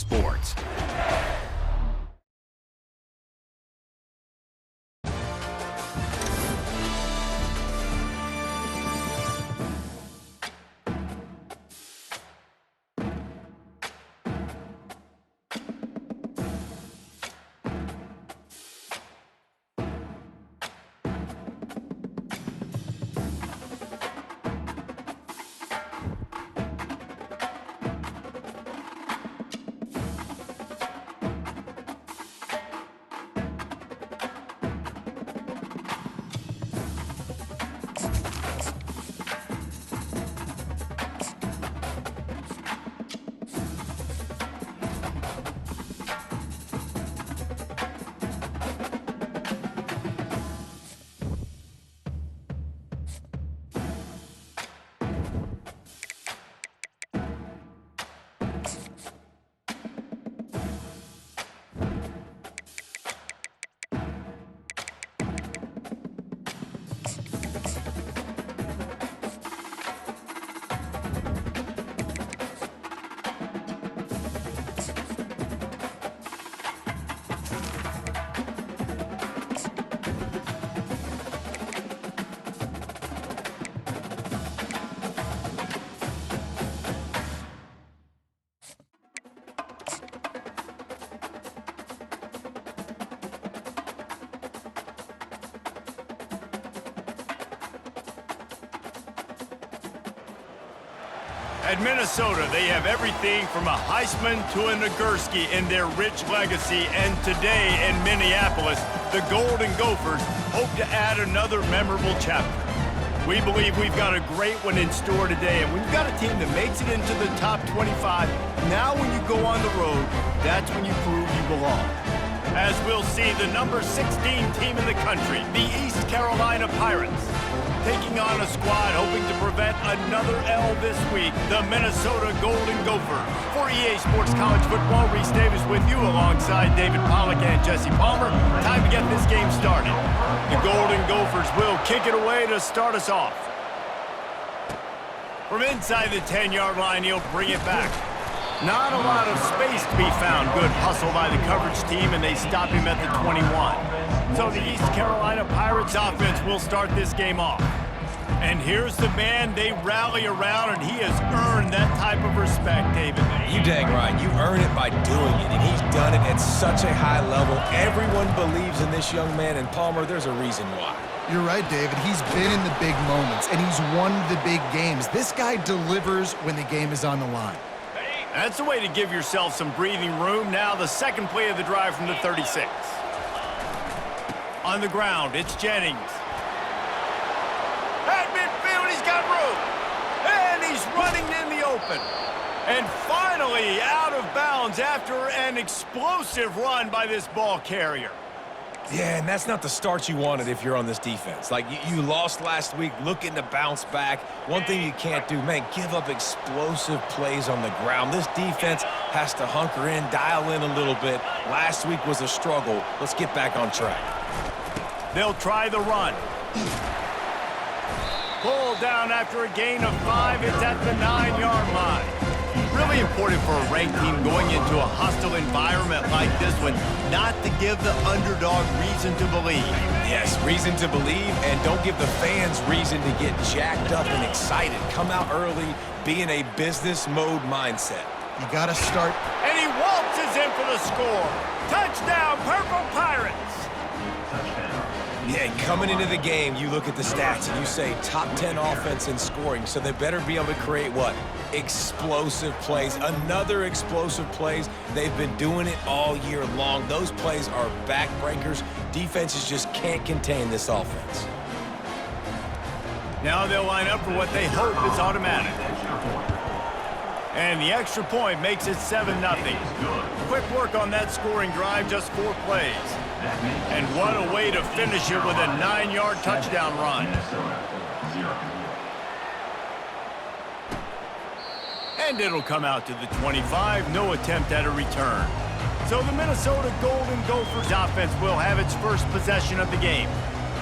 Sports. At Minnesota, they have everything from a Heisman to a Nagurski in their rich legacy, and today in Minneapolis, the Golden Gophers hope to add another memorable chapter. We believe we've got a great one in store today, and we've got a team that makes it into the top 25. Now when you go on the road, that's when you prove you belong. As we'll see, the number 16 team in the country, the East Carolina Pirates, taking on a squad hoping to prevent another L this week, the Minnesota Golden Gophers. For EA Sports College Football, Reese Davis with you alongside David Pollack and Jesse Palmer. Time to get this game started. The Golden Gophers will kick it away to start us off. From inside the 10-yard line, he'll bring it back. Not a lot of space to be found. Good hustle by the coverage team, and they stop him at the 21. So the East Carolina Pirates offense will start this game off. And here's the man they rally around, and he has earned that type of respect, David. You dang right. You earn it by doing it, and he's done it at such a high level. Everyone believes in this young man, and Palmer, there's a reason why. You're right, David. He's been in the big moments, and he's won the big games. This guy delivers when the game is on the line. That's a way to give yourself some breathing room. Now the second play of the drive from the 36. On the ground, it's Jennings. At midfield, he's got room. And he's running in the open. And finally out of bounds after an explosive run by this ball carrier. Yeah, and that's not the start you wanted if you're on this defense. Like, you lost last week, looking to bounce back. One thing you can't do, man, give up explosive plays on the ground. This defense has to hunker in, dial in a little bit. Last week was a struggle. Let's get back on track. They'll try the run. Pulled down after a gain of 5. It's at the 9-yard line. Really important for a ranked team going into a hostile environment like this one, not to give the underdog reason to believe. Yes, reason to believe, and don't give the fans reason to get jacked up and excited. Come out early, be in a business mode mindset. You got to start. And he waltzes in for the score. Touchdown, Purple Pirates! Yeah, coming into the game, you look at the stats and you say top 10 offense in scoring, so they better be able to create what? Explosive plays. Another explosive plays. They've been doing it all year long. Those plays are backbreakers. Defenses just can't contain this offense. Now they'll line up for what they hope is automatic. And the extra point makes it 7-0. Quick work on that scoring drive, just 4 plays. And what a way to finish it with a 9-yard touchdown run. And it'll come out to the 25, no attempt at a return. So the Minnesota Golden Gophers offense will have its first possession of the game.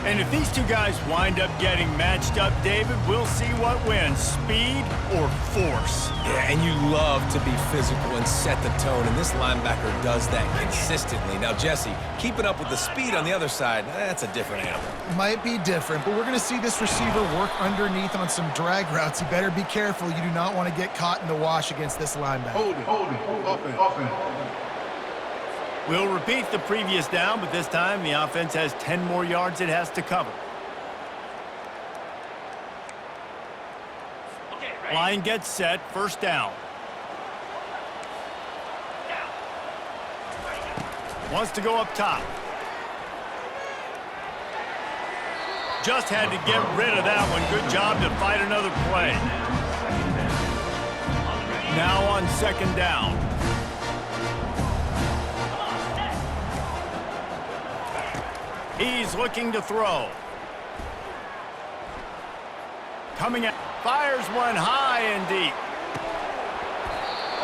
And if these two guys wind up getting matched up, David, we'll see what wins, speed or force. Yeah, and you love to be physical and set the tone, and this linebacker does that consistently. Now, Jesse, keeping up with the speed on the other side, that's a different animal. Might be different, but we're going to see this receiver work underneath on some drag routes. You better be careful. You do not want to get caught in the wash against this linebacker. Hold it. Offense. We'll repeat the previous down, but this time the offense has 10 more yards it has to cover. Line gets set, first down. Wants to go up top. Just had to get rid of that one. Good job to fight another play. Now on second down. He's looking to throw. Coming out, fires one high and deep.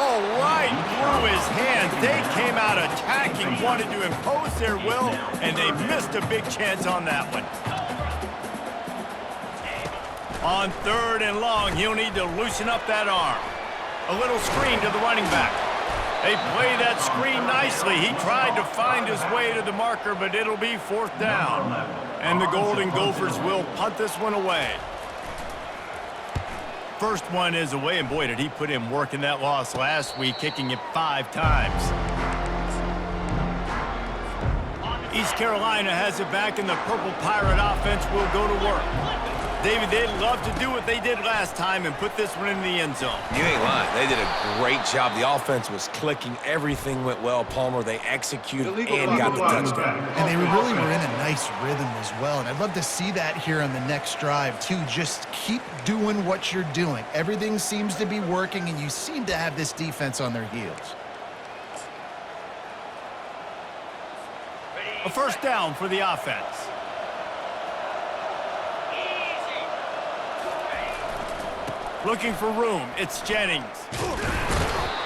Oh, right through his hands. They came out attacking, wanted to impose their will, and they missed a big chance on that one. On third and long, he'll need to loosen up that arm. A little screen to the running back. They play that screen nicely. He tried to find his way to the marker, but it'll be fourth down. And the Golden Gophers will punt this one away. First one is away, and boy, did he put in work in that loss last week, kicking it 5 times. East Carolina has it back, and the Purple Pirate offense will go to work. David, they'd love to do what they did last time and put this one in the end zone. You ain't lying. They did a great job. The offense was clicking. Everything went well. Palmer, they executed and got the touchdown. And they really were in a nice rhythm as well. And I'd love to see that here on the next drive, too. Just keep doing what you're doing. Everything seems to be working, and you seem to have this defense on their heels. A first down for the offense. Looking for room, it's Jennings.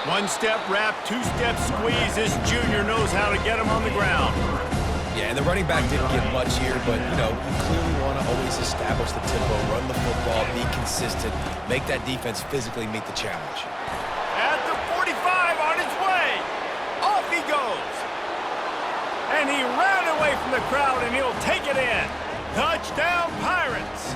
One-step wrap, two-step squeeze. This junior knows how to get him on the ground. Yeah, and the running back didn't get much here, but, you know, you clearly want to always establish the tempo, run the football, be consistent, make that defense physically meet the challenge. At the 45, on his way. Off he goes. And he ran away from the crowd, and he'll take it in. Touchdown, Pirates.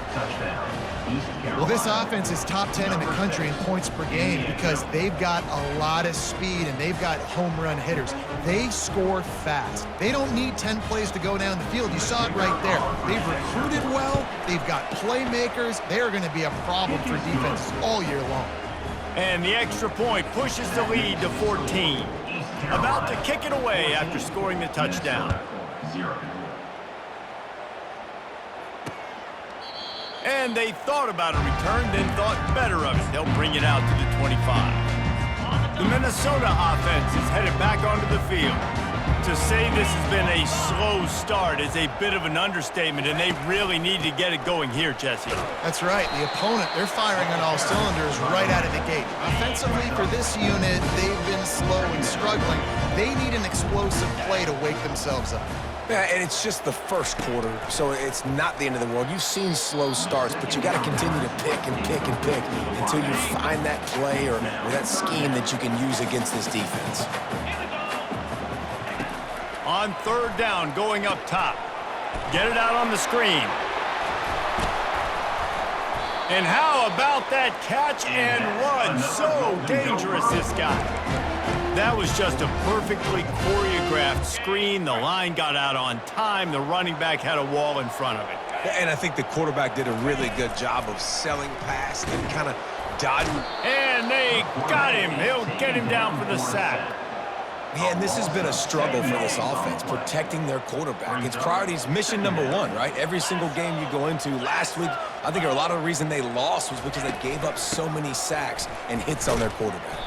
Well, this offense is top 10 in the country in points per game because they've got a lot of speed and they've got home run hitters. They score fast. They don't need 10 plays to go down the field. You saw it right there. They've recruited well. They've got playmakers. They are going to be a problem for defenses all year long. And the extra point pushes the lead to 14. About to kick it away after scoring the touchdown. And they thought about a return, then thought better of it. They'll bring it out to the 25. The Minnesota offense is headed back onto the field. To say this has been a slow start is a bit of an understatement, and they really need to get it going here, Jesse. That's right. The opponent, they're firing on all cylinders right out of the gate. Offensively, for this unit, they've been slow and struggling. They need an explosive play to wake themselves up. Yeah, and it's just the first quarter, so it's not the end of the world. You've seen slow starts, but you got to continue to pick and pick and pick until you find that play or that scheme that you can use against this defense. On third down, going up top. Get it out on the screen. And how about that catch and run? So dangerous, this guy. That was just a perfectly choreographed screen. The line got out on time. The running back had a wall in front of it. And I think the quarterback did a really good job of selling past and kind of dodging. And they got him. He'll get him down for the sack. Man, this has been a struggle for this offense, protecting their quarterback. It's priorities, mission number one, right? Every single game you go into. Last week, I think a lot of the reason they lost was because they gave up so many sacks and hits on their quarterback.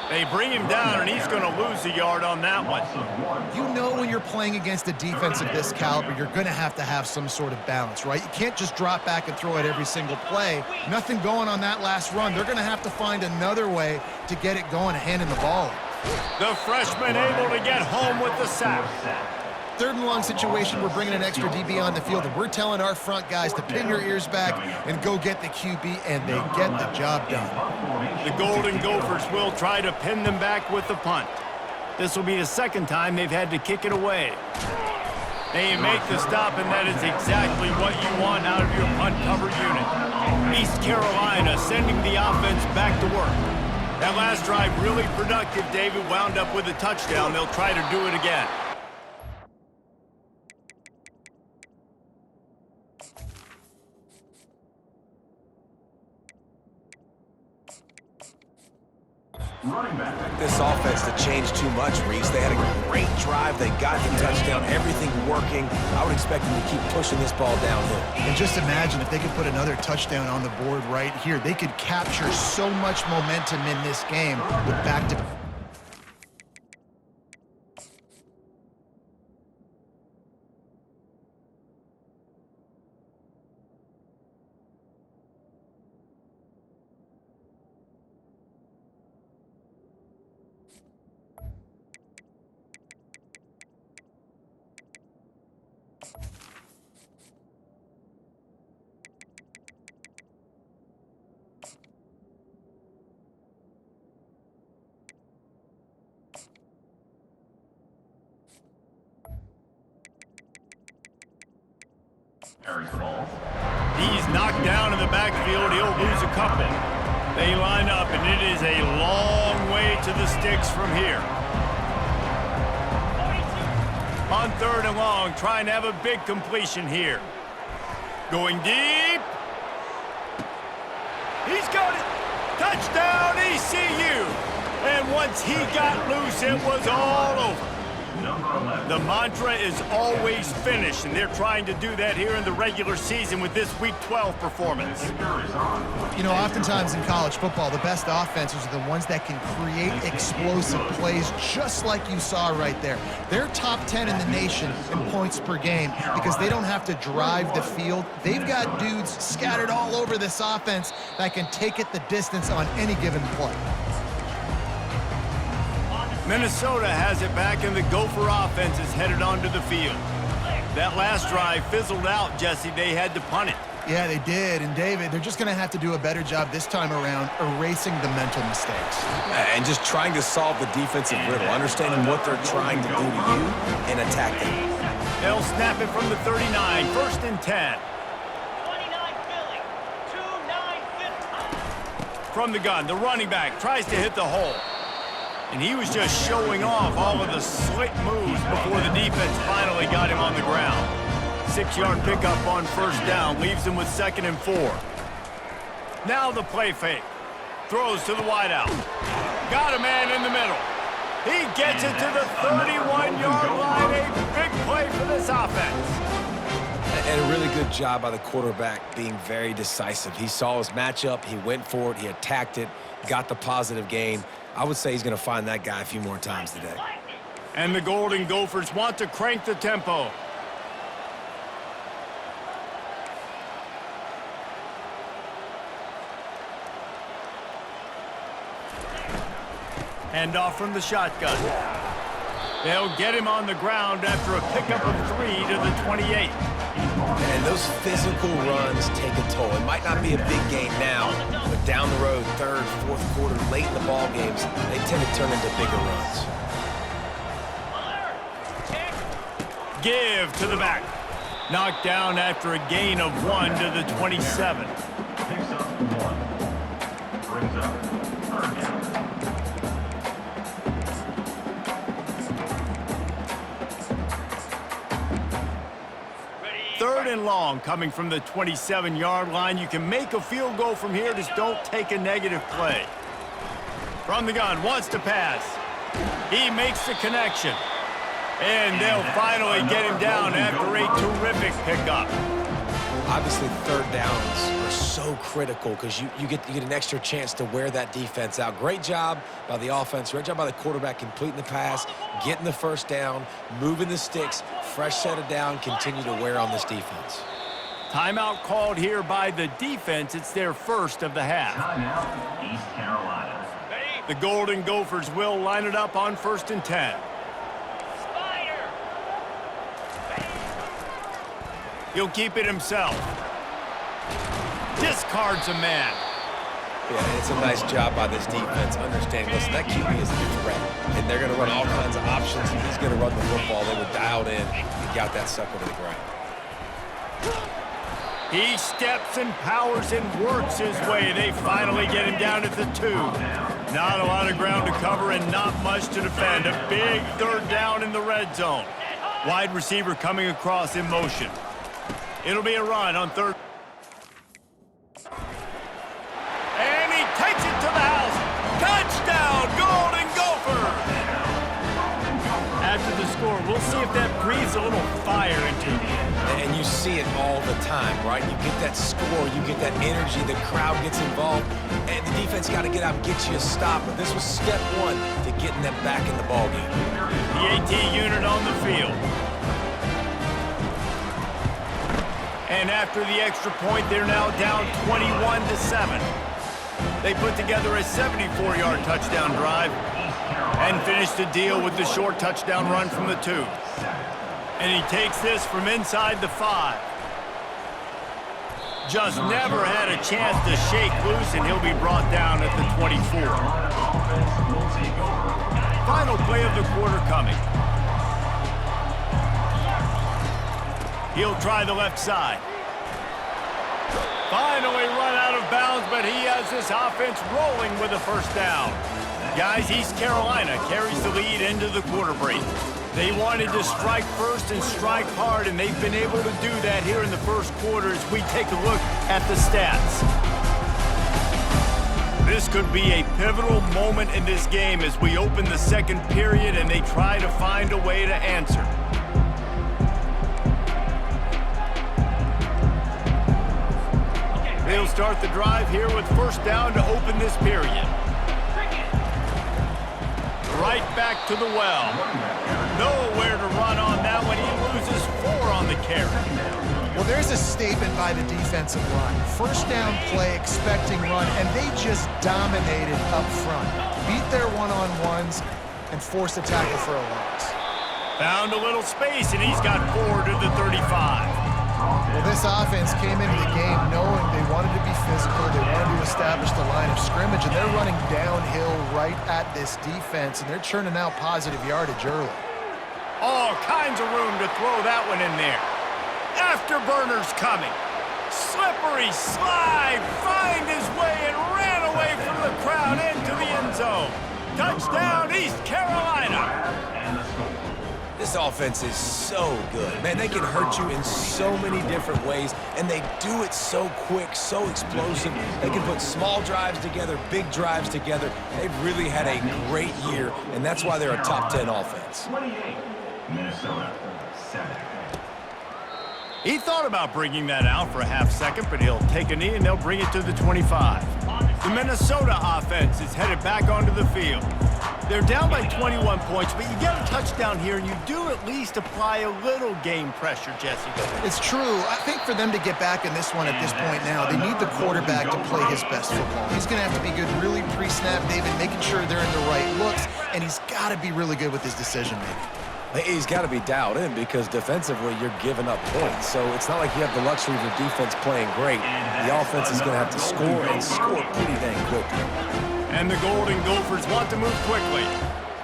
They bring him down, and he's going to lose a yard on that one. You know when you're playing against a defense of this caliber, you're going to have some sort of balance, right? You can't just drop back and throw it every single play. Nothing going on that last run. They're going to have to find another way to get it going, handing the ball. The freshman able to get home with the sack. Third and long situation, we're bringing an extra DB on the field, and we're telling our front guys to pin your ears back and go get the QB, and they get the job done. The Golden Gophers will try to pin them back with the punt. This will be the second time they've had to kick it away. They make the stop, and that is exactly what you want out of your punt cover unit. East Carolina sending the offense back to work. That last drive really productive. David wound up with a touchdown. They'll try to do it again. This offense to change too much, Reese. They had a great drive. They got the touchdown. Everything working. I would expect them to keep pushing this ball downhill. And just imagine if they could put another touchdown on the board right here. They could capture so much momentum in this game with back-to-back. He's knocked down in the backfield. He'll lose a couple. They line up, and it is a long way to the sticks from here. On third and long, trying to have a big completion here. Going deep. He's got it. Touchdown, ECU. And once he got loose, it was all over. The mantra is always finish, and they're trying to do that here in the regular season with this Week 12 performance. You know, oftentimes in college football, the best offenses are the ones that can create explosive plays, just like you saw right there. They're top 10 in the nation in points per game because they don't have to drive the field. They've got dudes scattered all over this offense that can take it the distance on any given play. Minnesota has it back, and the Gopher offense is headed onto the field. That last drive fizzled out, Jesse. They had to punt it. Yeah, they did. And, David, they're just going to have to do a better job this time around erasing the mental mistakes. And just trying to solve the defensive riddle, understanding what they're trying to do to you and attack them. They'll snap it from the 39, first and 10. 29 Philly, 2-9 From the gun, the running back tries to hit the hole. And he was just showing off all of the slick moves before the defense finally got him on the ground. 6-yard pickup on first down leaves him with 2nd and 4. Now the play fake. Throws to the wideout. Got a man in the middle. He gets it to the 31-yard line. A big play for this offense. And a really good job by the quarterback being very decisive. He saw his matchup. He went for it. He attacked it. Got the positive gain. I would say he's going to find that guy a few more times today. And the Golden Gophers want to crank the tempo. Handoff from the shotgun. They'll get him on the ground after a pickup of 3 to the 28. And those physical runs take a toll. It might not be a big game now, but down the road, third, fourth quarter, late in the ball games, they tend to turn into bigger runs. Give to the back. Knocked down after a gain of 1 to the 27. Brings up third down. Third and long coming from the 27-yard line. You can make a field goal from here. Just don't take a negative play. From the gun, wants to pass. He makes the connection. And they'll finally get him down after a terrific pickup. Obviously, third downs are so critical because you get an extra chance to wear that defense out. Great job by the offense. Great job by the quarterback completing the pass, getting the first down, moving the sticks, fresh set of down, continue to wear on this defense. Timeout called here by the defense. It's their first of the half. Timeout, East Carolina. The Golden Gophers will line it up on 1st and 10. He'll keep it himself. Discards a man. Yeah, it's a nice job by this defense. Understand, listen, that QB is a threat, and they're going to run all kinds of options, and he's going to run the football. They were dialed in and got that sucker to the ground. He steps and powers and works his way. They finally get him down at the 2. Not a lot of ground to cover and not much to defend. A big third down in the red zone. Wide receiver coming across in motion. It'll be a run on third. And he takes it to the house. Touchdown, Golden Gophers! After the score, we'll see if that breathes a little fire into you. And you see it all the time, right? You get that score, you get that energy, the crowd gets involved, and the defense got to get out and get you a stop. But this was step one to getting them back in the ballgame. The AT unit on the field. And after the extra point, they're now down 21-7. They put together a 74-yard touchdown drive and finished the deal with the short touchdown run from the 2. And he takes this from inside the 5. Just never had a chance to shake loose, and he'll be brought down at the 24. Final play of the quarter coming. He'll try the left side. Finally run out of bounds, but he has this offense rolling with a first down. Guys, East Carolina carries the lead into the quarter break. They wanted to strike first and strike hard, and they've been able to do that here in the first quarter as we take a look at the stats. This could be a pivotal moment in this game as we open the second period and they try to find a way to answer. They'll start the drive here with first down to open this period. Right back to the well. Nowhere to run on that one. He loses 4 on the carry. Well, there's a statement by the defensive line. First down play, expecting run, and they just dominated up front. Beat their one-on-ones and forced a tackle for a loss. Found a little space, and he's got 4 to the 35. Well, this offense came into the game knowing they wanted to be physical, they wanted to establish the line of scrimmage, and they're running downhill right at this defense, and they're churning out positive yardage early. All kinds of room to throw that one in there. Afterburners coming. Slippery slide, find his way and ran away from the crowd into the end zone. Touchdown, East Carolina. This offense is so good. Man, they can hurt you in so many different ways, and they do it so quick, so explosive. They can put small drives together, big drives together. They've really had a great year, and that's why they're a top 10 offense. 28, Minnesota, 7. He thought about bringing that out for a half second, but he'll take a knee and they'll bring it to the 25. The Minnesota offense is headed back onto the field. They're down by 21 points, but you get a touchdown here, and you do at least apply a little game pressure, Jesse. It's true. I think for them to get back in this one at this point now, they need the quarterback to play his best football. He's going to have to be good really pre-snap, David, making sure they're in the right looks, and he's got to be really good with his decision-making. He's got to be dialed in because defensively you're giving up points. So it's not like you have the luxury of the defense playing great. The offense is going to have to score and score pretty dang quickly. And the Golden Gophers want to move quickly.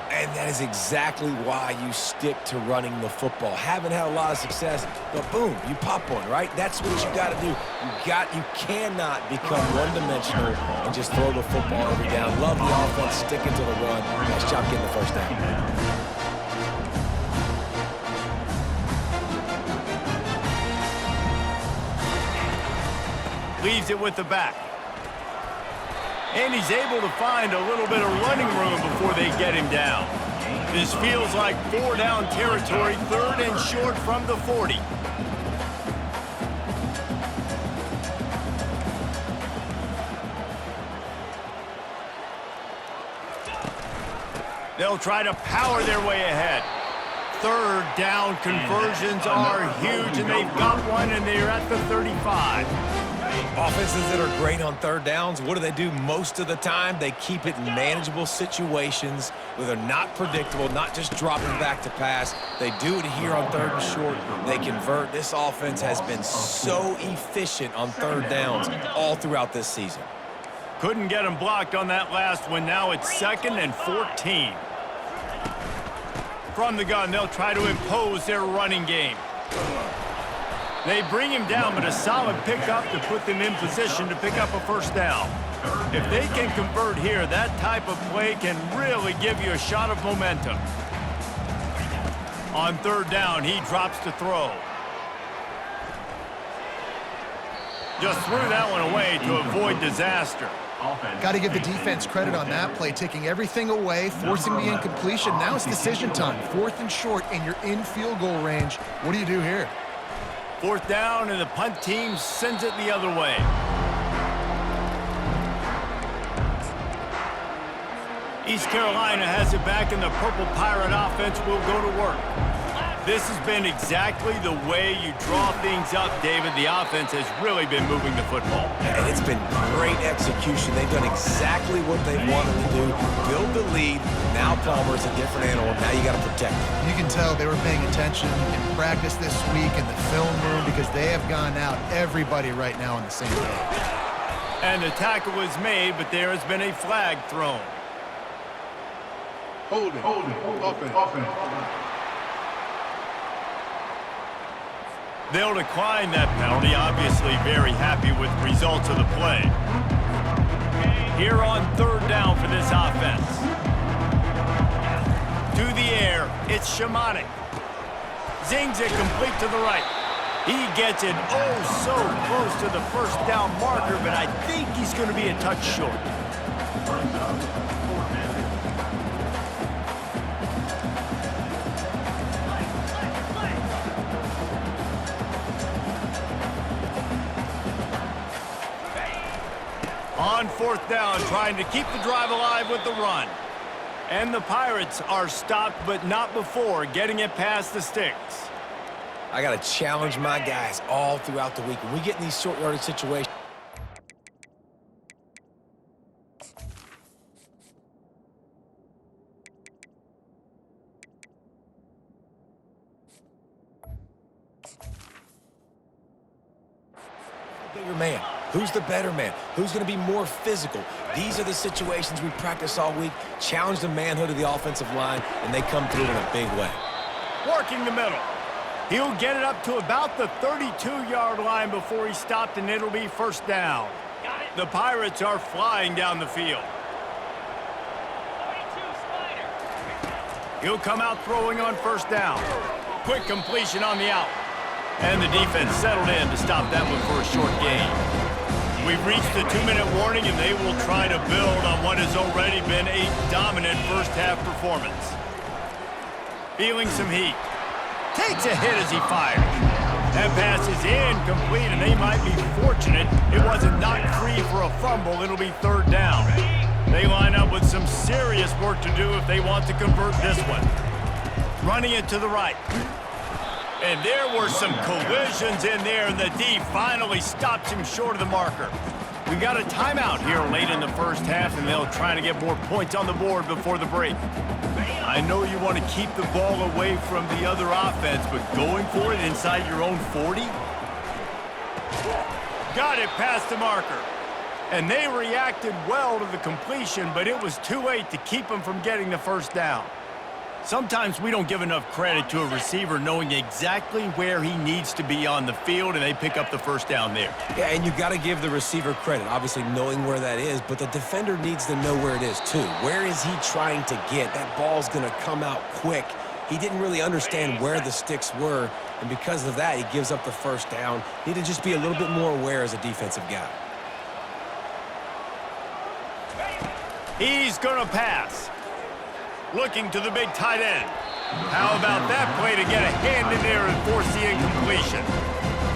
And that is exactly why you stick to running the football. Haven't had a lot of success, but boom, you pop one, right? That's what you got to do. You cannot become one-dimensional and just throw the football every down. Love the offense, sticking to the run. Nice job getting the first down. Leaves it with the back. And he's able to find a little bit of running room before they get him down. This feels like 4-down territory, 3rd and short from the 40. They'll try to power their way ahead. 3rd down conversions are huge, and they've got one, and they're at the 35. Offenses that are great on third downs, what do most of the time? They keep it in manageable situations where they're not predictable, not just dropping back to pass. They do it here on third and short. They convert. This offense has been so efficient on third downs all throughout this season. Couldn't get him blocked on that last one. Now it's 2nd and 14. From the gun, they'll try to impose their running game. They bring him down, but a solid pickup to put them in position to pick up a first down. If they can convert here, that type of play can really give you a shot of momentum. On third down, he drops to throw. Just threw that one away to avoid disaster. Got to give the defense credit on that play, taking everything away, forcing the incompletion. Now it's decision time. 4th and short, and you're in field goal range. What do you do here? 4th down, and the punt team sends it the other way. East Carolina has it back, and the Purple Pirate offense will go to work. This has been exactly the way you draw things up, David. The offense has really been moving the football. And it's been great execution. They've done exactly what they wanted to do. Build the lead. Now Palmer's a different animal. Now you got to protect him. You can tell they were paying attention in practice this week in the film room because they have gone out, everybody right now on the same page. And the tackle was made, but there has been a flag thrown. Holding. Offense. They'll decline that penalty, obviously very happy with the results of the play. Here on third down for this offense. To the air, it's Shimonik. Zings it complete to the right. He gets it oh so close to the first down marker, but I think he's going to be a touch short. On 4th down, trying to keep the drive alive with the run. And the Pirates are stopped, but not before getting it past the sticks. I got to challenge my guys all throughout the week. When we get in these short yardage situations, bigger man. Who's the better man? Who's going to be more physical? These are the situations we practice all week. Challenge the manhood of the offensive line, and they come through in a big way. Working the middle. He'll get it up to about the 32-yard line before he stopped, and it'll be first down. The Pirates are flying down the field. He'll come out throwing on first down. Quick completion on the out. And the defense settled in to stop that one for a short gain. We've reached the 2-minute warning, and they will try to build on what has already been a dominant first-half performance. Feeling some heat. Takes a hit as he fires. That pass is incomplete, and they might be fortunate it wasn't knocked free for a fumble. It'll be third down. They line up with some serious work to do if they want to convert this one. Running it to the right. And there were some collisions in there, and the D finally stops him short of the marker. We got a timeout here late in the first half, and they'll try to get more points on the board before the break. I know you want to keep the ball away from the other offense, but going for it inside your own 40? Got it past the marker. And they reacted well to the completion, but it was too late to keep them from getting the first down. Sometimes we don't give enough credit to a receiver knowing exactly where he needs to be on the field, and they pick up the first down there. Yeah, and you got to give the receiver credit, obviously knowing where that is, but the defender needs to know where it is too. Where is he trying to get? That ball's going to come out quick. He didn't really understand where the sticks were, and because of that, he gives up the first down. Need to just be a little bit more aware as a defensive guy. He's going to pass. Looking to the big tight end. How about that play to get a hand in there and force the incompletion?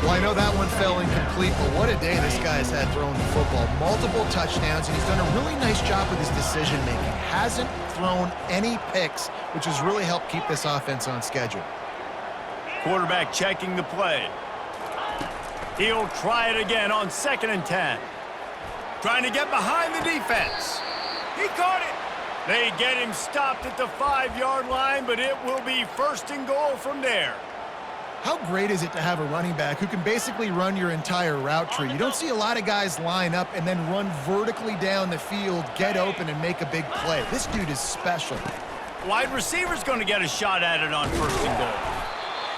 Well, I know that one fell incomplete, but what a day this guy's had throwing the football. Multiple touchdowns, and he's done a really nice job with his decision-making. Hasn't thrown any picks, which has really helped keep this offense on schedule. Quarterback checking the play. He'll try it again on 2nd and 10. Trying to get behind the defense. He caught it. They get him stopped at the 5-yard line, but it will be 1st and goal from there. How great is it to have a running back who can basically run your entire route tree? You don't see a lot of guys line up and then run vertically down the field, get open, and make a big play. This dude is special. Wide receiver's going to get a shot at it on 1st and goal.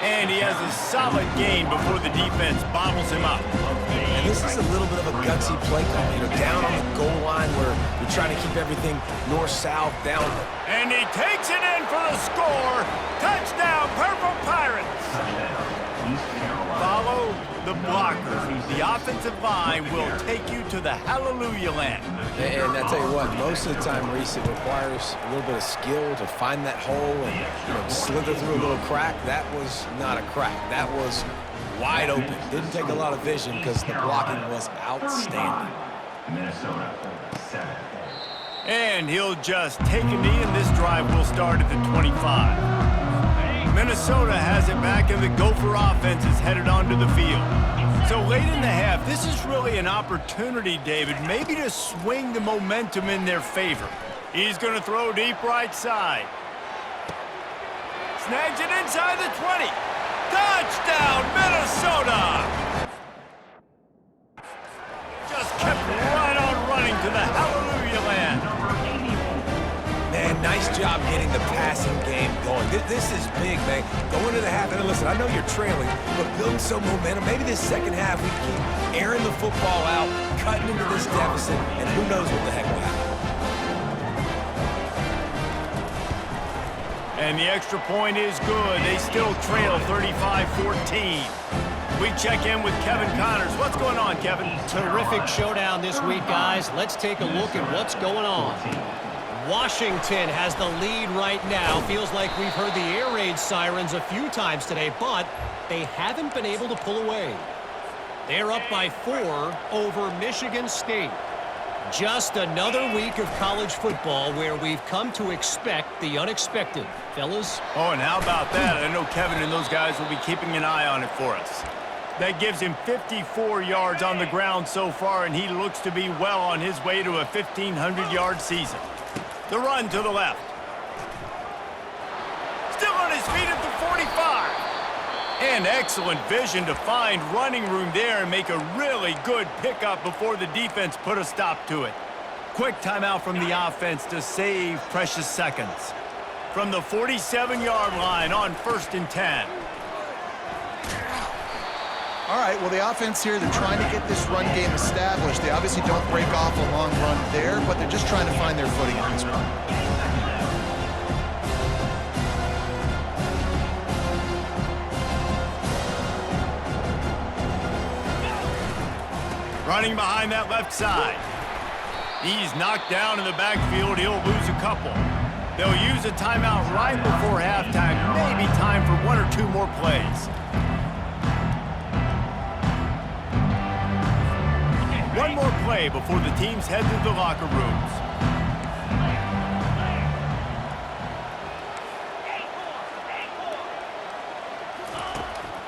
And he has a solid gain before the defense bottles him up. And this is a little bit of a gutsy play call. You know, down on the goal line where you're trying to keep everything north-south down. And he takes it in for the score. Touchdown, Purple Pirates. Follow the blockers. The offensive line will take you to the hallelujah land. And I tell you what, most of the time, Reese, it requires a little bit of skill to find that hole and slither through a little crack. That was not a crack. That was wide open. Didn't take a lot of vision because the blocking was outstanding. Minnesota, 7. And he'll just take a knee, and this drive will start at the 25. Minnesota has it back, and the Gopher offense is headed onto the field. So late in the half, this is really an opportunity, David, maybe to swing the momentum in their favor. He's going to throw deep right side. Snags it inside the 20. Touchdown, Minnesota! Just kept right on running to the hallelujah land. Man, nice job getting the passing game going. This is big, man. Going to the half, and listen, I know you're trailing, but building some momentum. Maybe this second half we keep airing the football out, cutting into this deficit, and who knows what the heck will happen. And the extra point is good. They still trail 35-14. We check in with Kevin Connors. What's going on, Kevin? Terrific showdown this week, guys. Let's take a look at what's going on. Washington has the lead right now. Feels like we've heard the air raid sirens a few times today, but they haven't been able to pull away. They're up by 4 over Michigan State. Just another week of college football where we've come to expect the unexpected. Fellas? Oh, and how about that? I know Kevin and those guys will be keeping an eye on it for us. That gives him 54 yards on the ground so far, and he looks to be well on his way to a 1,500-yard season. The run to the left. Still on his feet at the 45. And excellent vision to find running room there and make a really good pickup before the defense put a stop to it. Quick timeout from the offense to save precious seconds. From the 47-yard line on 1st and 10. All right, well, the offense here, they're trying to get this run game established. They obviously don't break off a long run there, but they're just trying to find their footing on this one. Running behind that left side. He's knocked down in the backfield. He'll lose a couple. They'll use a timeout right before halftime. Maybe time for 1 or 2 more plays. One more play before the teams head to the locker rooms.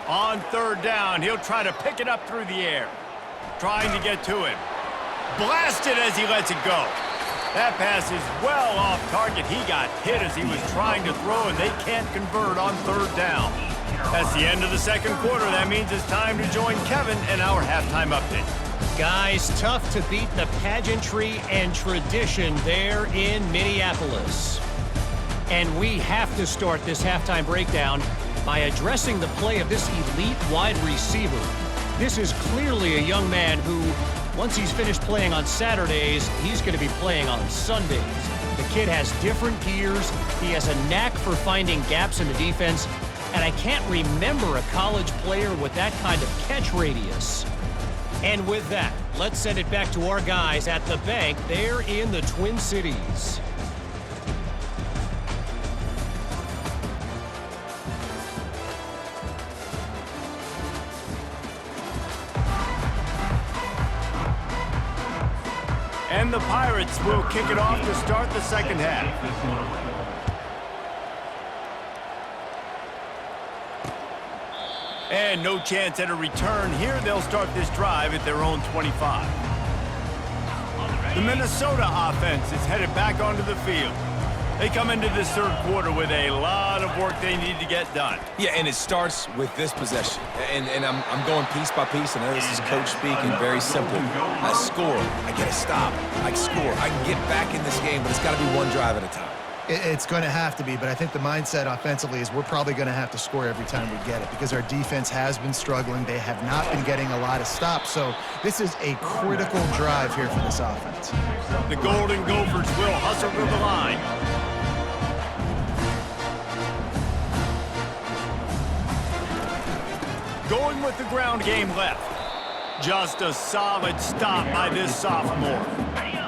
On 3rd down, he'll try to pick it up through the air. Trying to get to him. Blasted as he lets it go. That pass is well off target. He got hit as he was trying to throw, and they can't convert on 3rd down. That's the end of the 2nd quarter. That means it's time to join Kevin in our halftime update. Guys, tough to beat the pageantry and tradition there in Minneapolis. And we have to start this halftime breakdown by addressing the play of this elite wide receiver. This is clearly a young man who, once he's finished playing on Saturdays, he's going to be playing on Sundays. The kid has different gears. He has a knack for finding gaps in the defense. And I can't remember a college player with that kind of catch radius. And with that, let's send it back to our guys at the bank there in the Twin Cities. And the Pirates will kick it off to start the 2nd half. And no chance at a return here. They'll start this drive at their own 25. The Minnesota offense is headed back onto the field. They come into this third quarter with a lot of work they need to get done. Yeah, and it starts with this possession. And I'm going piece by piece. I know this is coach speaking, very simple. I score. I get a stop. I score. I can get back in this game, but it's got to be one drive at a time. It's going to have to be, but I think the mindset offensively is we're probably going to have to score every time we get it because our defense has been struggling. They have not been getting a lot of stops, so this is a critical drive here for this offense. The Golden Gophers will hustle to the line. Going with the ground game left. Just a solid stop by this sophomore.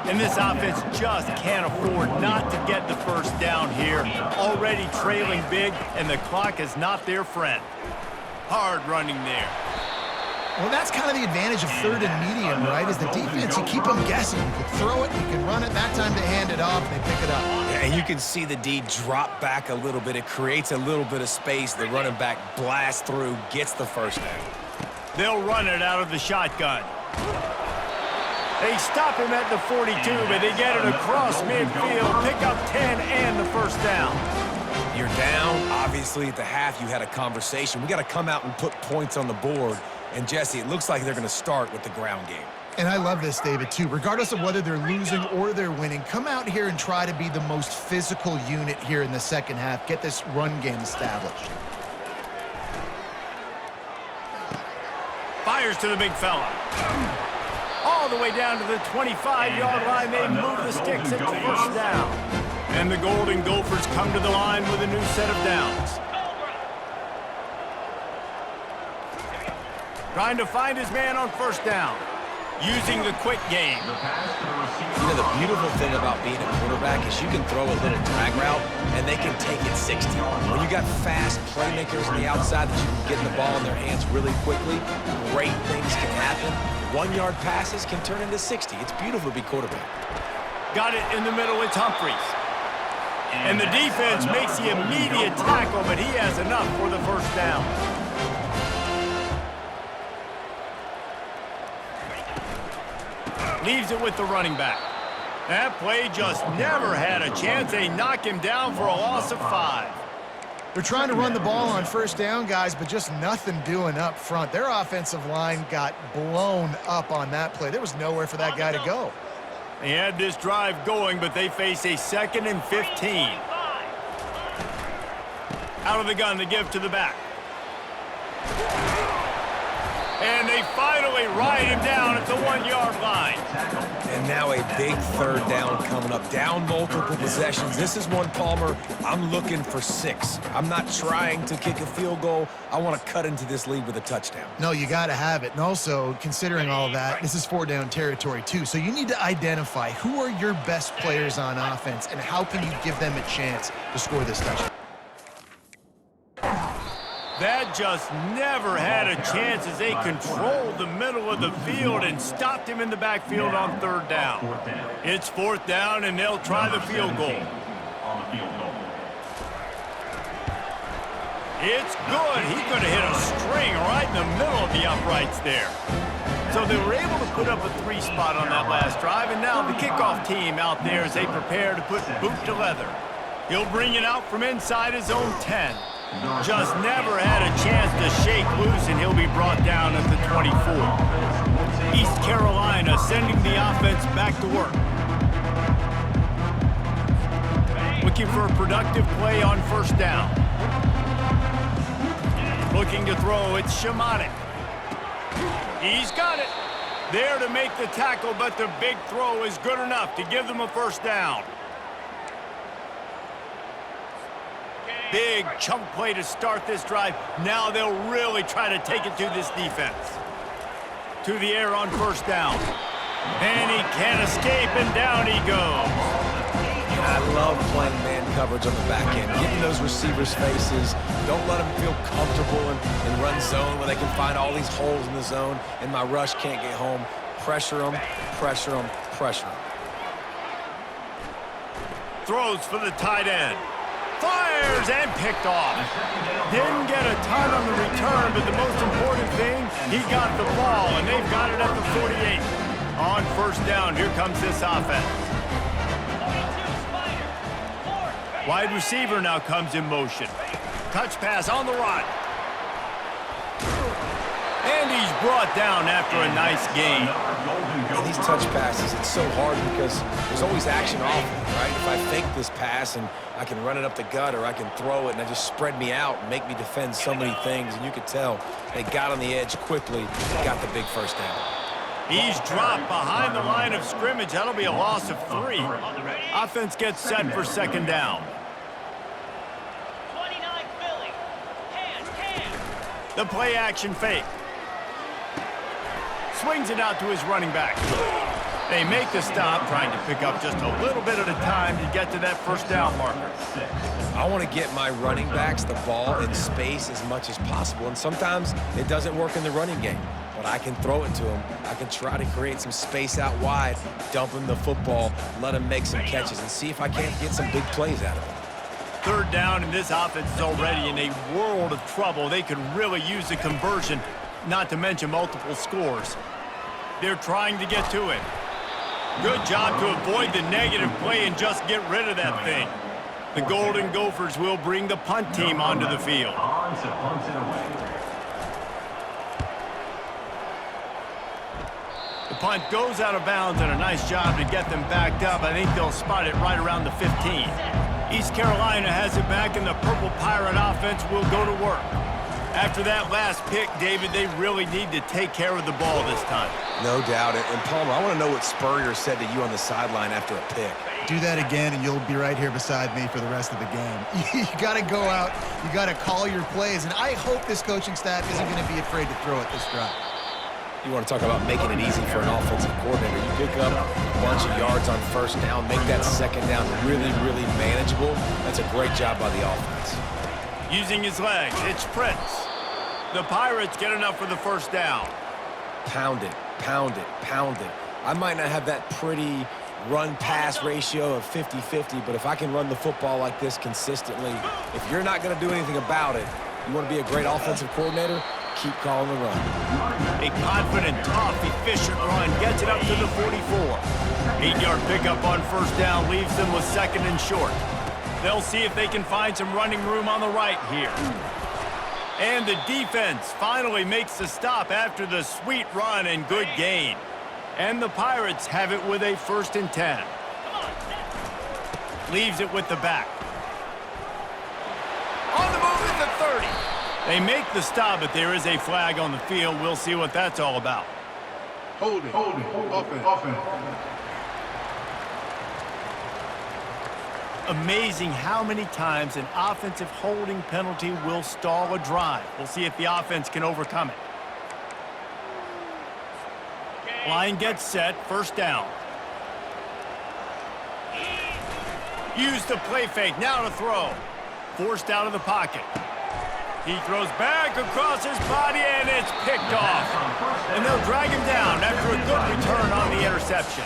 And this offense just can't afford not to get the first down here. Already trailing big, and the clock is not their friend. Hard running there. Well, that's kind of the advantage of third and medium, right? Is the defense, you keep them guessing. You can throw it, you can run it. That time to hand it off, they pick it up. Yeah, and you can see the D drop back a little bit. It creates a little bit of space. The running back blasts through, gets the first down. They'll run it out of the shotgun. They stop him at the 42, but they get it across midfield, pick up 10 and the first down. You're down. Obviously, at the half, you had a conversation. We got to come out and put points on the board. And, Jesse, it looks like they're going to start with the ground game. And I love this, David, too. Regardless of whether they're losing or they're winning, come out here and try to be the most physical unit here in the second half. Get this run game established. Fires to the big fella. All the way down to the 25-yard line. They move the sticks at the first down. And the Golden Gophers come to the line with a new set of downs. Trying to find his man on first down. Using the quick game. You know, the beautiful thing about being a quarterback is you can throw a little drag route, and they can take it 60. When you got fast playmakers on the outside that you can get the ball in their hands really quickly, great things can happen. 1-yard passes can turn into 60. It's beautiful to be quarterback. Got it in the middle. It's Humphries. And the defense makes the immediate tackle, but he has enough for the first down. Leaves it with the running back. That play just never had a chance. They knock him down for a loss of 5. They're trying to run the ball on first down, guys, but just nothing doing up front. Their offensive line got blown up on that play. There was nowhere for that guy to go. They had this drive going, but they face a 2nd and 15. Out of the gun, the give to the back. And they finally ride him down at the 1-yard line. And now a big third down coming up. Down multiple possessions. This is one, Palmer, I'm looking for 6. I'm not trying to kick a field goal. I want to cut into this lead with a touchdown. No, you got to have it. And also, considering all that, this is 4-down territory, too. So you need to identify who are your best players on offense and how can you give them a chance to score this touchdown. That just never had a chance as they controlled the middle of the field and stopped him in the backfield on third down. It's 4th down, and they'll try the field goal. It's good. He could have hit a string right in the middle of the uprights there. So they were able to put up a 3 spot on that last drive, and now the kickoff team out there as they prepare to put boot to leather. He'll bring it out from inside his own 10. Just never had a chance to shake loose, and he'll be brought down at the 24. East Carolina sending the offense back to work. Looking for a productive play on first down. Looking to throw, it's Shamanik. He's got it. There to make the tackle, but the big throw is good enough to give them a first down. Big chunk play to start this drive. Now they'll really try to take it to this defense. To the air on first down. And he can't escape, and down he goes. And I love playing man coverage on the back end. Getting those receivers' faces. Don't let them feel comfortable in run zone where they can find all these holes in the zone and my rush can't get home. Pressure them, pressure them, pressure them. Throws for the tight end. Fires and picked off. Didn't get a ton on the return, but the most important thing, he got the ball, and they've got it at the 48. On first down, here comes this offense. Wide receiver now comes in motion. Touch pass on the run. And he's brought down after a nice gain. And these touch passes, it's so hard because there's always action off of it, right? If I fake this pass and I can run it up the gut or I can throw it and I just spread me out and make me defend so many things, and you could tell they got on the edge quickly, got the big first down. He's dropped behind the line of scrimmage. That'll be a loss of 3. Offense gets set for second down. 29 Philly. Hand. The play action fake. Swings it out to his running back. They make the stop, trying to pick up just a little bit at a time to get to that first down marker. I want to get my running backs the ball in space as much as possible, and sometimes it doesn't work in the running game, but I can throw it to them. I can try to create some space out wide, dump him the football, let him make some catches, and see if I can't get some big plays out of him. Third down, and this offense is already in a world of trouble. They could really use a conversion, not to mention multiple scores. They're trying to get to it. Good job to avoid the negative play and just get rid of that thing. The Golden Gophers will bring the punt team onto the field. On to punt it away. The punt goes out of bounds, and a nice job to get them backed up. I think they'll spot it right around the 15. East Carolina has it back, and the Purple Pirate offense will go to work. After that last pick, David, they really need to take care of the ball this time. No doubt. And Palmer, I want to know what Spurrier said to you on the sideline after a pick. Do that again, and you'll be right here beside me for the rest of the game. You got to go out. You got to call your plays, and I hope this coaching staff isn't going to be afraid to throw it this drive. You want to talk about making it easy for an offensive coordinator. You pick up a bunch of yards on first down, make that second down really, really manageable. That's a great job by the offense. Using his legs, it's Prince. The Pirates get enough for the first down. Pound it, pound it, pound it. I might not have that pretty run-pass ratio of 50-50, but if I can run the football like this consistently, if you're not going to do anything about it, you want to be a great offensive coordinator, keep calling the run. A confident, tough, efficient run gets it up to the 44. 8-yard pickup on first down leaves them with second and short. They'll see if they can find some running room on the right here. And the defense finally makes the stop after the sweet run and good gain. And the Pirates have it with a 1st and 10. Leaves it with the back. On the move at the 30. They make the stop, but there is a flag on the field. We'll see what that's all about. Holding. Offense. Amazing how many times an offensive holding penalty will stall a drive. We'll see if the offense can overcome it. Line gets set, first down. Use the play fake, now to throw. Forced out of the pocket. He throws back across his body, and it's picked off. And they'll drag him down after a good return on the interception.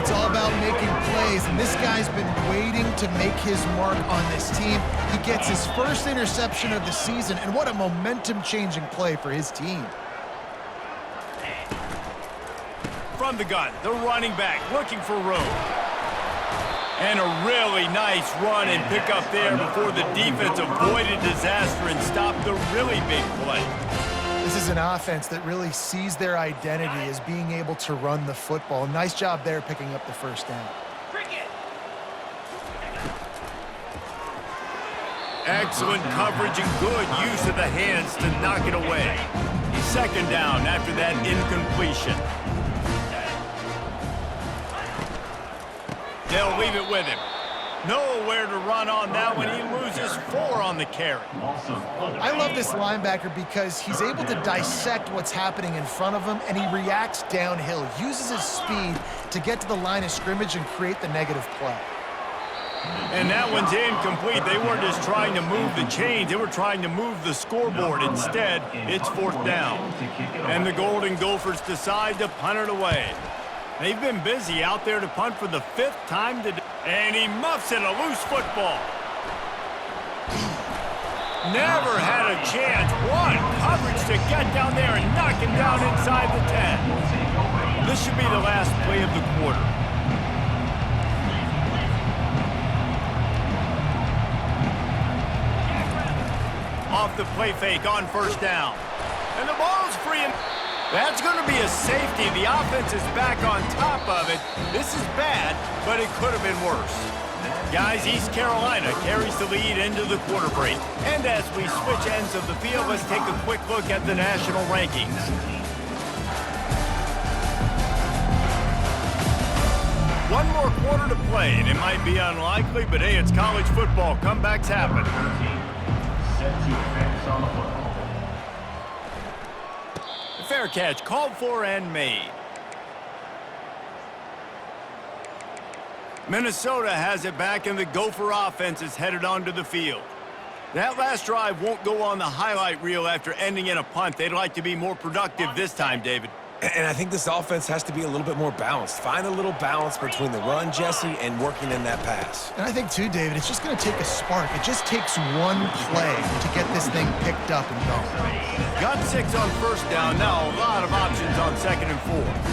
It's all about making plays, and this guy's been waiting to make his mark on this team. He gets his first interception of the season, and what a momentum-changing play for his team. From the gun, the running back looking for room. And a really nice run and pickup there before the defense avoided disaster and stopped the really big play. This is an offense that really sees their identity as being able to run the football. Nice job there picking up the first down. Excellent coverage and good use of the hands to knock it away. Second down after that incompletion. They'll leave it with him. Nowhere to run on that one. He loses 4 on the carry. I love this linebacker because he's able to dissect what's happening in front of him, and he reacts downhill, uses his speed to get to the line of scrimmage and create the negative play. And that one's incomplete. They weren't just trying to move the chains. They were trying to move the scoreboard. Instead, it's 4th down. And the Golden Gophers decide to punt it away. They've been busy out there to punt for the 5th time today. And he muffs it, a loose football. Never had a chance. What coverage to get down there and knock him down inside the 10. This should be the last play of the quarter. Off the play fake on first down. And the ball's free. And that's going to be a safety. The offense is back on top of it. This is bad, but it could have been worse. Guys, East Carolina carries the lead into the quarter break. And as we switch ends of the field, let's take a quick look at the national rankings. One more quarter to play, and it might be unlikely, but hey, it's college football. Comebacks happen. Set to advance on the football. Fair catch, called for and made. Minnesota has it back, and the Gopher offense is headed onto the field. That last drive won't go on the highlight reel after ending in a punt. They'd like to be more productive this time, David. And I think this offense has to be a little bit more balanced. Find a little balance between the run, Jesse, and working in that pass. And I think, too, David, it's just going to take a spark. It just takes one play to get this thing picked up and going. Got 6 on first down. Now a lot of options on 2nd and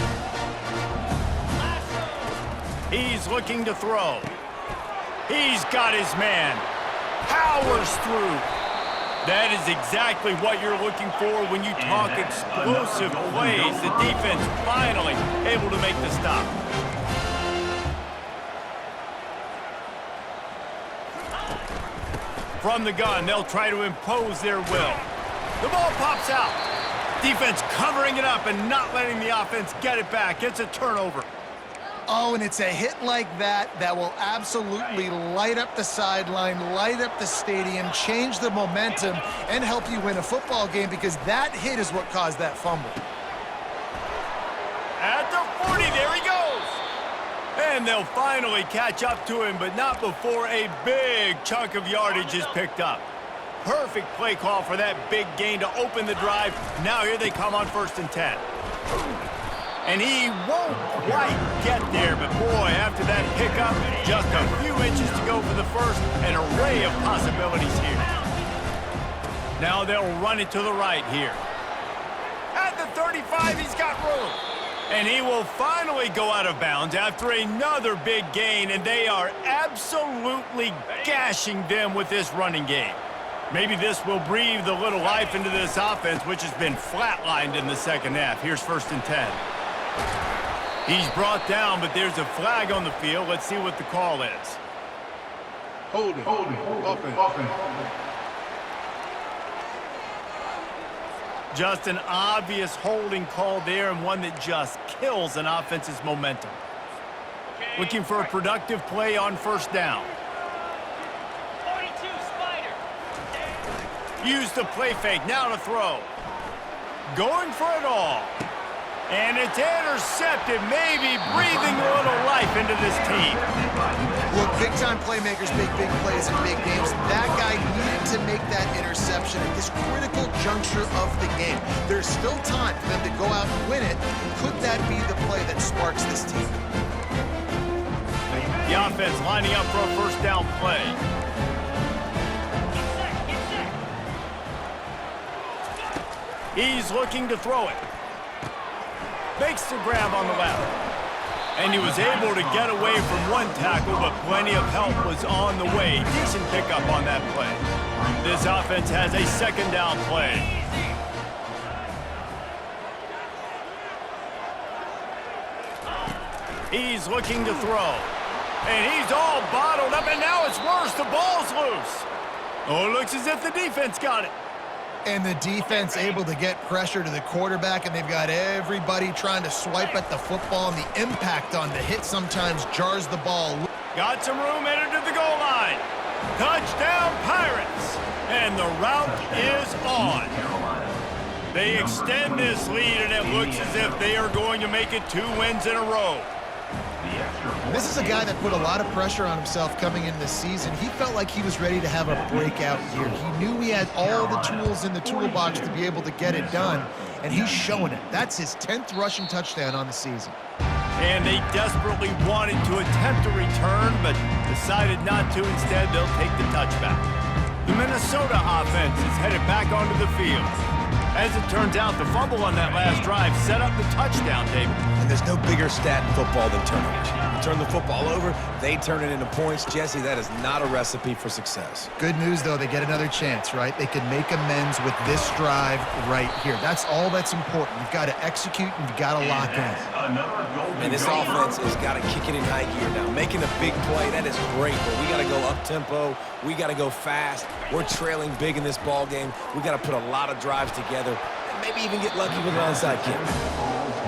4. He's looking to throw. He's got his man. Powers through. That is exactly what you're looking for when you talk explosive plays. The defense finally able to make the stop. From the gun, they'll try to impose their will. The ball pops out. Defense covering it up and not letting the offense get it back. It's a turnover. Oh, and it's a hit like that that will absolutely light up the sideline, light up the stadium, change the momentum, and help you win a football game, because that hit is what caused that fumble. At the 40, there he goes. And they'll finally catch up to him, but not before a big chunk of yardage is picked up. Perfect play call for that big gain to open the drive. Now here they come on 1st and 10. And he won't quite get there, but boy, after that pickup, just a few inches to go for the first. An array of possibilities here. Now they'll run it to the right here. At the 35, he's got room. And he will finally go out of bounds after another big gain, and they are absolutely gashing them with this running game. Maybe this will breathe a little life into this offense, which has been flatlined in the second half. Here's 1st and 10. He's brought down, but there's a flag on the field. Let's see what the call is. Holding. Offense. Just an obvious holding call there, and one that just kills an offense's momentum. Looking for a productive play on 1st down. 42, Spider. Use the play fake, now to throw. Going for it all. And it's intercepted, maybe breathing a little life into this team. Look, big-time playmakers make big plays in big games. That guy needed to make that interception at this critical juncture of the game. There's still time for them to go out and win it. Could that be the play that sparks this team? The offense lining up for a 1st down play. He's looking to throw it. Makes the grab on the left. And he was able to get away from one tackle, but plenty of help was on the way. Decent pickup on that play. This offense has a 2nd down play. He's looking to throw. And he's all bottled up, and now it's worse. The ball's loose. Oh, it looks as if the defense got it. And the defense able to get pressure to the quarterback, and they've got everybody trying to swipe at the football, and the impact on the hit sometimes jars the ball. Got some room headed to the goal line. Touchdown, Pirates. And the route is on. They extend this lead, and it looks as if they are going to make it 2 wins in a row. This is a guy that put a lot of pressure on himself coming into this season. He felt like he was ready to have a breakout year. He knew he had all the tools in the toolbox to be able to get it done, and he's showing it. That's his 10th rushing touchdown on the season. And they desperately wanted to attempt a return, but decided not to. Instead, they'll take the touchback. The Minnesota offense is headed back onto the field. As it turns out, the fumble on that last drive set up the touchdown, David. And there's no bigger stat in football than turnovers. You turn the football over, they turn it into points. Jesse, that is not a recipe for success. Good news, though, they get another chance, right? They can make amends with this drive right here. That's all that's important. You've got to execute and you've got to lock in. And this offense has got to kick it in high gear now. Making a big play, that is great, but we got to go up-tempo. We got to go fast. We're trailing big in this ball game. We got to put a lot of drives together and maybe even get lucky with an onside kick.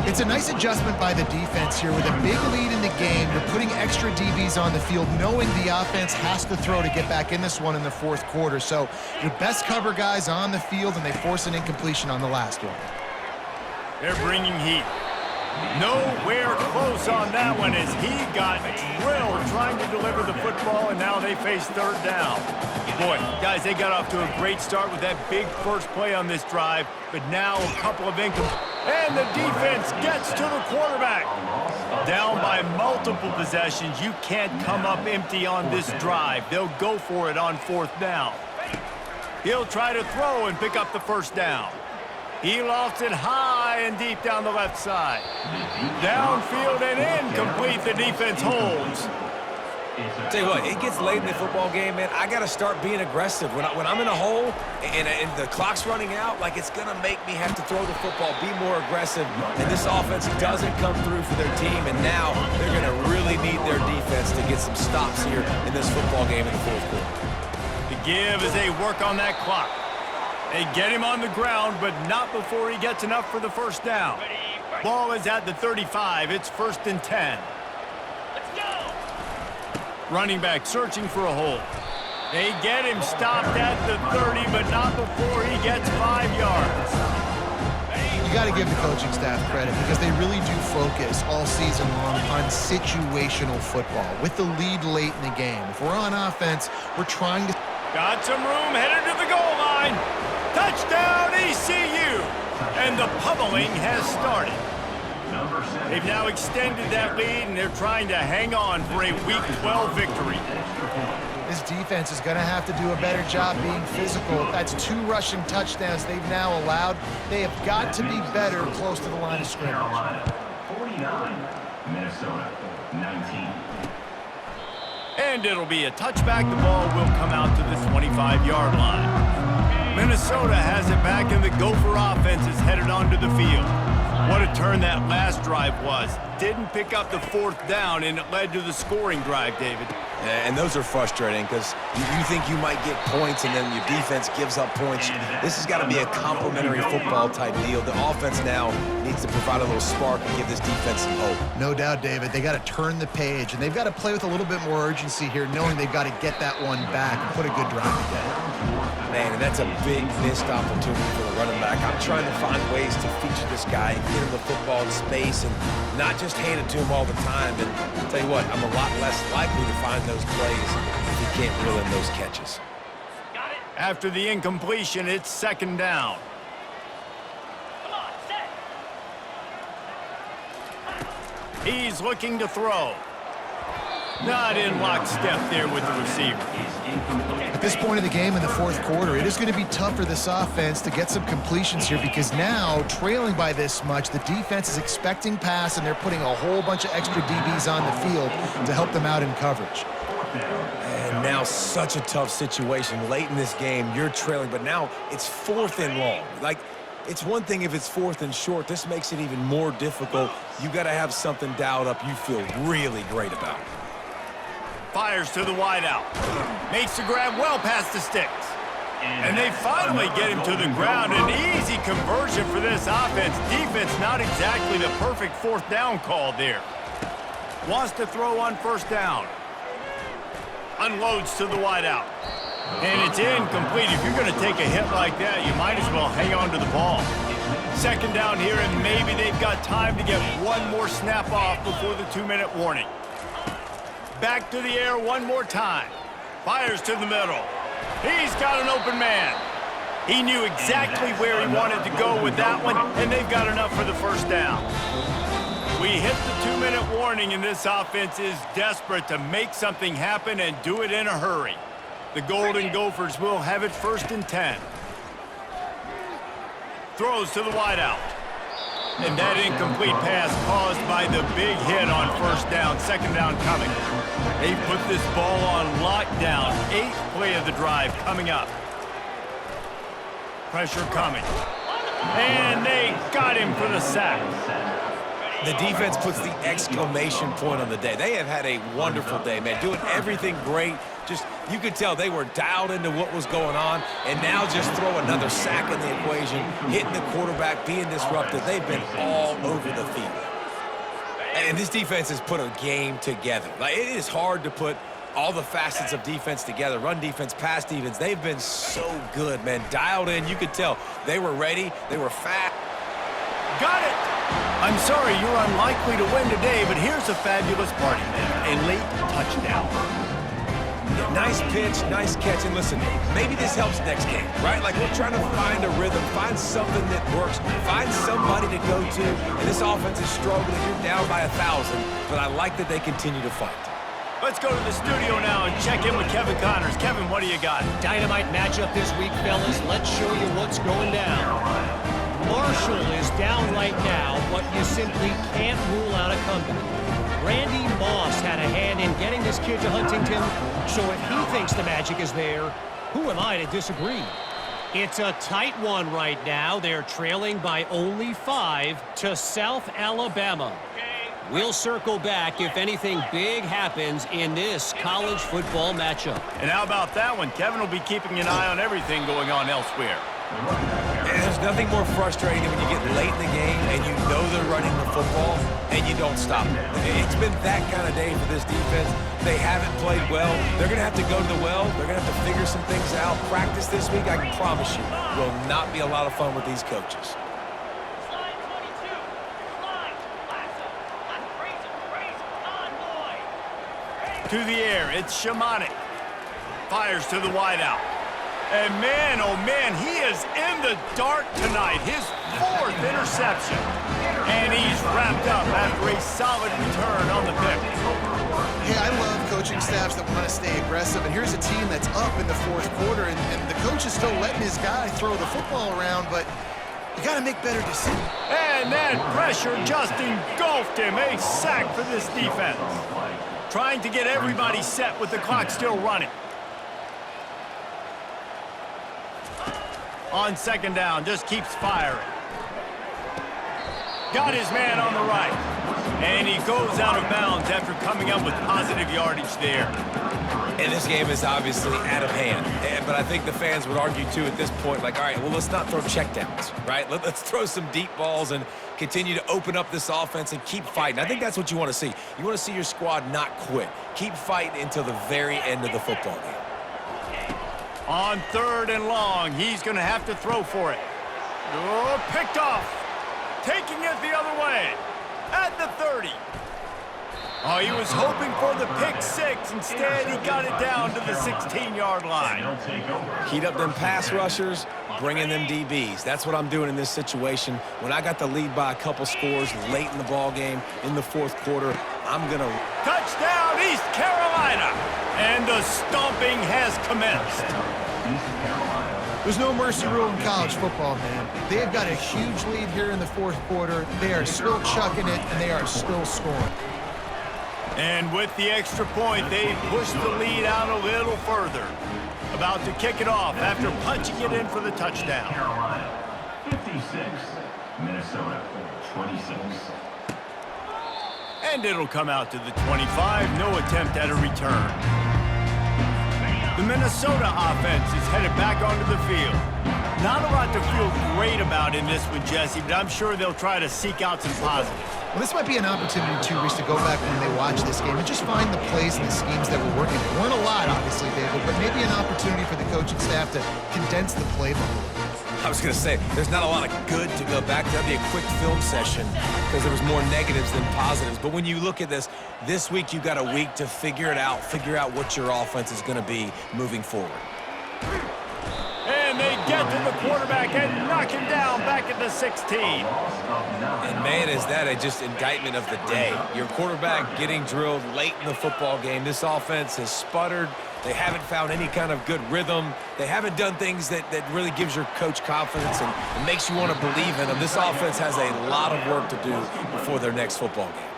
It's a nice adjustment by the defense here. With a big lead in the game, you're putting extra DBs on the field, knowing the offense has to throw to get back in this one in the fourth quarter. So your best cover guys on the field, and they force an incompletion on the last one. They're bringing heat. Nowhere close on that one as he got drilled trying to deliver the football, and now they face third down. Boy, guys, they got off to a great start with that big first play on this drive, but now a couple of and the defense gets to the quarterback. Down by multiple possessions, you can't come up empty on this drive. They'll go for it on fourth down. He'll try to throw and pick up the first down. He lofts it high and deep down the left side. Downfield and incomplete. The defense holds. Tell you what, it gets late in the football game, man. I got to start being aggressive. When I'm in a hole and the clock's running out, like, it's going to make me have to throw the football, be more aggressive. And this offense doesn't come through for their team, and now they're going to really need their defense to get some stops here in this football game in the fourth quarter. The give as they work on that clock. They get him on the ground, but not before he gets enough for the first down. Ball is at the 35. It's 1st and 10. Let's go. Running back searching for a hole. They get him stopped at the 30, but not before he gets 5 yards. You got to give the coaching staff credit because they really do focus all season long on situational football. With the lead late in the game, if we're on offense, we're trying to... Got some room, headed to the goal line. Touchdown, ECU! And the pummeling has started. They've now extended that lead, and they're trying to hang on for a Week 12 victory. This defense is going to have to do a better job being physical. That's 2 rushing touchdowns they've now allowed. They have got to be better close to the line of scrimmage. 49, Minnesota 19. And it'll be a touchback. The ball will come out to the 25-yard line. Minnesota has it back, and the Gopher offense is headed onto the field. What a turn that last drive was. Didn't pick up the 4th down, and it led to the scoring drive, David. Yeah, and those are frustrating because you think you might get points and then your defense gives up points. This has got to be a complementary football type deal. The offense now needs to provide a little spark and give this defense some hope. No doubt, David. They got to turn the page, and they've got to play with a little bit more urgency here, knowing they've got to get that one back and put a good drive together. Man, and that's a big missed opportunity for the running back. I'm trying to find ways to feature this guy and get him the football in space and not just hand it to him all the time. And I'll tell you what, I'm a lot less likely to find those plays if he can't reel in those catches. Got it. After the incompletion, it's 2nd down. Come on, set. He's looking to throw. Not in lockstep there with the receiver. At this point of the game in the fourth quarter, it is going to be tough for this offense to get some completions here because now, trailing by this much, the defense is expecting pass, and they're putting a whole bunch of extra DBs on the field to help them out in coverage. And now such a tough situation. Late in this game, you're trailing, but now it's 4th and long. Like, it's one thing if it's 4th and short. This makes it even more difficult. You got to have something dialed up you feel really great about. Fires to the wideout. Makes the grab well past the sticks. And they finally get him to the ground. An easy conversion for this offense. Defense not exactly the perfect 4th down call there. Wants to throw on 1st down. Unloads to the wideout. And it's incomplete. If you're going to take a hit like that, you might as well hang on to the ball. 2nd down here, and maybe they've got time to get one more snap off before the 2-minute warning. Back to the air one more time. Fires to the middle. He's got an open man. He knew exactly where he wanted to go with that one, and they've got enough for the 1st down. We hit the 2-minute warning, and this offense is desperate to make something happen and do it in a hurry. The Golden Gophers will have it 1st and 10. Throws to the wideout. And that incomplete pass caused by the big hit on 1st down, 2nd down coming. They put this ball on lockdown. 8th play of the drive coming up. Pressure coming. And they got him for the sack. The defense puts the exclamation point on the day. They have had a wonderful day, man, doing everything great. Just, you could tell they were dialed into what was going on, and now just throw another sack in the equation, hitting the quarterback, being disruptive. They've been all over the field. And this defense has put a game together. Like, it is hard to put all the facets of defense together, run defense, pass defense. They've been so good, man, dialed in. You could tell they were ready, they were fast. Got it! I'm sorry you're unlikely to win today, but here's a fabulous party, man. A late touchdown. Nice pitch, nice catch, and listen, maybe this helps next game, right? Like, we're trying to find a rhythm, find something that works, find somebody to go to, and this offense is struggling. You're down by 1,000, but I like that they continue to fight. Let's go to the studio now and check in with Kevin Connors. Kevin, what do you got? Dynamite matchup this week, fellas. Let's show you what's going down. Marshall is down right now, but you simply can't rule out a company. Randy Moss had a hand in getting this kid to Huntington, so if he thinks the magic is there, who am I to disagree? It's a tight one right now. They're trailing by only 5 to South Alabama. We'll circle back if anything big happens in this college football matchup. And how about that one? Kevin will be keeping an eye on everything going on elsewhere. And there's nothing more frustrating than when you get late in the game and you know they're running the football and you don't stop it. It's been that kind of day for this defense. They haven't played well. They're going to have to go to the well. They're going to have to figure some things out. Practice this week, I can promise you, will not be a lot of fun with these coaches. Slide 22. Slide. Lasso. Let's raise him, convoy. To the air, it's Shamanic. Fires to the wideout. And man, oh man, he is in the dark tonight. His 4th interception. And he's wrapped up after a solid return on the pick. Hey, I love coaching staffs that want to stay aggressive, and here's a team that's up in the 4th quarter, and the coach is still letting his guy throw the football around, but you got to make better decisions. And that pressure just engulfed him. A sack for this defense. Trying to get everybody set with the clock still running. On 2nd down, just keeps firing. Got his man on the right. And he goes out of bounds after coming up with positive yardage there. And this game is obviously out of hand. But I think the fans would argue, too, at this point, like, all right, well, let's not throw checkdowns, right? Let's throw some deep balls and continue to open up this offense and keep fighting. I think that's what you want to see. You want to see your squad not quit. Keep fighting until the very end of the football game. On 3rd and long, he's going to have to throw for it. Oh, picked off. Taking it the other way. At the 30. Oh, he was hoping for the pick 6. Instead, he got it down to the 16-yard line. Heat up them pass rushers, bring in them DBs. That's what I'm doing in this situation. When I got the lead by a couple scores late in the ball game, in the 4th quarter, I'm going to... Touchdown, East Carolina! And the stomping has commenced. There's no mercy rule in college football, man. They've got a huge lead here in the 4th quarter. They are still chucking it, and they are still scoring. And with the extra point, they push the lead out a little further. About to kick it off after punching it in for the touchdown. Carolina, 56. Minnesota, 26. And it'll come out to the 25. No attempt at a return. The Minnesota offense is headed back onto the field. Not a lot to feel great about in this one, Jesse, but I'm sure they'll try to seek out some positives. Well, this might be an opportunity, too, Reese, to go back when they watch this game and just find the plays and the schemes that were working. There weren't a lot, obviously, David, but maybe an opportunity for the coaching staff to condense the playbook. I was going to say, there's not a lot of good to go back to. That'd be a quick film session because there was more negatives than positives. But when you look at this week you've got a week to figure it out, figure out what your offense is going to be moving forward. And they get get to the quarterback and knock him down back at the 16. And man, is that just indictment of the day. Your quarterback getting drilled late in the football game. This offense has sputtered. They haven't found any kind of good rhythm. They haven't done things that really gives your coach confidence and makes you want to believe in them. This offense has a lot of work to do before their next football game.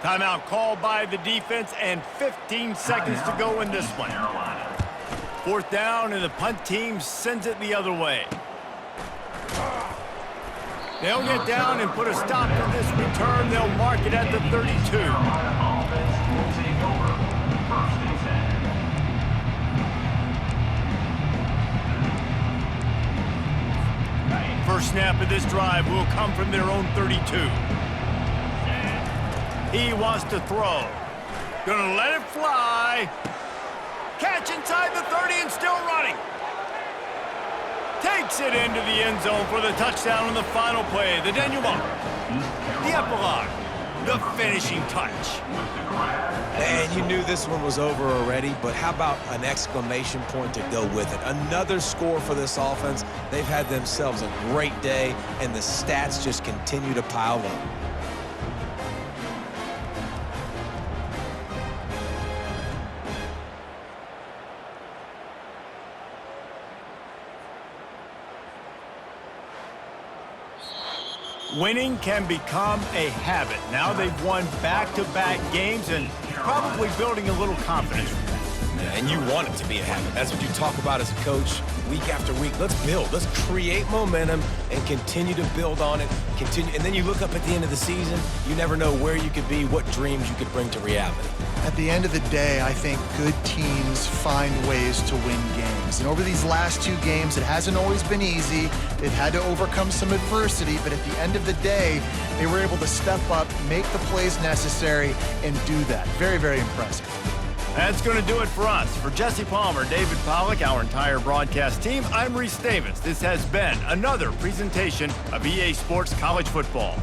Timeout called by the defense and 15 seconds to go in this one. Fourth down, and the punt team sends it the other way. They'll get down and put a stop to this return. They'll mark it at the 32. First snap of this drive will come from their own 32. He wants to throw. Gonna let it fly. Catch inside the 30 and still running. Takes it into the end zone for the touchdown on the final play. The denouement. The epilogue. The finishing touch. And you knew this one was over already, but how about an exclamation point to go with it? Another score for this offense. They've had themselves a great day, and the stats just continue to pile up. Winning can become a habit. Now they've won back-to-back games and probably building a little confidence from that. Yeah, and you want it to be a habit. That's what you talk about as a coach week after week. Let's build. Let's create momentum and continue to build on it. And then you look up at the end of the season, you never know where you could be, what dreams you could bring to reality. At the end of the day, I think good teams find ways to win games. And over these last two games, it hasn't always been easy. They've had to overcome some adversity, but at the end of the day, they were able to step up, make the plays necessary, and do that. Very, very impressive. That's going to do it for us. For Jesse Palmer, David Pollack, our entire broadcast team, I'm Reese Davis. This has been another presentation of EA Sports College Football.